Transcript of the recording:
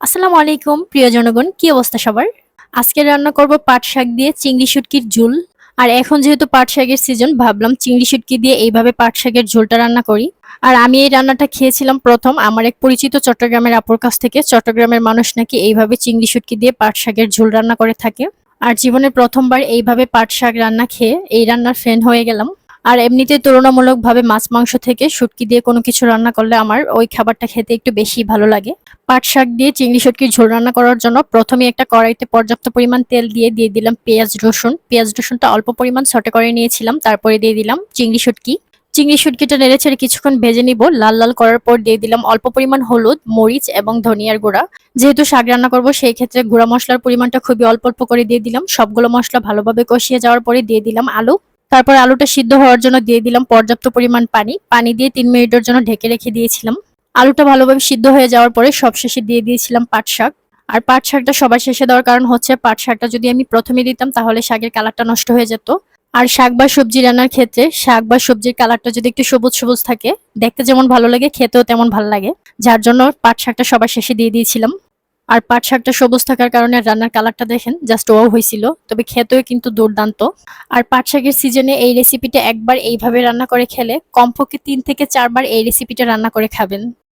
আসসালামু আলাইকুম প্রিয় জনগণ, কি অবস্থা সবার? আজকে রান্না করব পাট শাক দিয়ে চিংড়ি শুটকির ঝোল। আর এখন যেহেতু পাট শাকের সিজন, ভাবলাম চিংড়ি শুটকি দিয়ে এইভাবে পাট শাকের ঝোলটা রান্না করি। আর আমি এই রান্নাটা খেয়েছিলাম প্রথম আমার এক পরিচিত চট্টগ্রামের আপুর কাছ থেকে। চট্টগ্রামের মানুষ নাকি এইভাবে চিংড়ি শুটকি দিয়ে পাট শাকের ঝোল রান্না করে থাকে। আর জীবনের প্রথমবার এইভাবে পাট শাক রান্না খেয়ে এই রান্নার ফ্যান হয়ে গেলাম। আর এমনিতে তুলনামূলকভাবে মাছ মাংস থেকে শুটকি দিয়ে কোনো কিছু রান্না করলে আমার ওই খাবারটা খেতে একটু বেশি ভালো লাগে। পাট শাক দিয়ে চিংড়ি শুটকির ঝোল রান্না করার জন্য প্রথমে একটা কড়াইতে পর্যাপ্ত পরিমাণ তেল দিয়ে দিলাম পেঁয়াজ রসুন। পেঁয়াজ রসুনটা অল্প পরিমাণ সটে করে নিয়েছিলাম, তারপরে দিয়ে দিলাম চিংড়ি শুটকি। চিংড়ি শুটকিটা নেড়ে ছেড়ে কিছুক্ষণ ভেজে নিব। লাল লাল করার পর দিয়ে দিলাম অল্প পরিমাণ হলুদ, মরিচ এবং ধনিয়ার গুঁড়া। যেহেতু শাক রান্না করব সেই ক্ষেত্রে গুঁড়া মশলার পরিমাণটা খুবই অল্প অল্প করে দিয়ে দিলাম। সবগুলো মশলা ভালোভাবে কষিয়ে যাওয়ার পরে দিয়ে দিলাম আলু। তারপর আলুটা সিদ্ধ হওয়ার জন্য দিয়ে দিলাম পর্যাপ্ত পরিমাণ পানি। পানি দিয়ে ৩ মিনিটের জন্য ঢেকে রেখে দিয়েছিলাম। আলুটা ভালোভাবে সিদ্ধ হয়ে যাওয়ার পরে সবশেষে দিয়ে দিয়েছিলাম পাট শাক। আর পাট শাকটা সবার শেষে দেওয়ার কারণ হচ্ছে পাট শাকটা যদি আমি প্রথমে দিতাম তাহলে শাকের কালারটা নষ্ট হয়ে যেত। আর শাক বা সবজি রান্নার ক্ষেত্রে শাক বা সবজির কালারটা যদি একটু সবুজ সবুজ থাকে, দেখতে যেমন ভালো লাগে খেতেও তেমন ভালো লাগে। যার জন্য পাট শাকটা সবার শেষে দিয়ে দিয়েছিলাম। আর পাট শাকটা সবুজ থাকার কারণে রান্নার কালারটা দেখেন জাস্ট ওয়াও হয়েছিল, তবে খেতেও কিন্তু দুর্দান্ত। আর পাট শাকের সিজনে এই রেসিপিটা একবার এইভাবে রান্না করে খেলে কমপক্ষে ৩ থেকে ৪ বার এই রেসিপিটা রান্না করে খাবেন।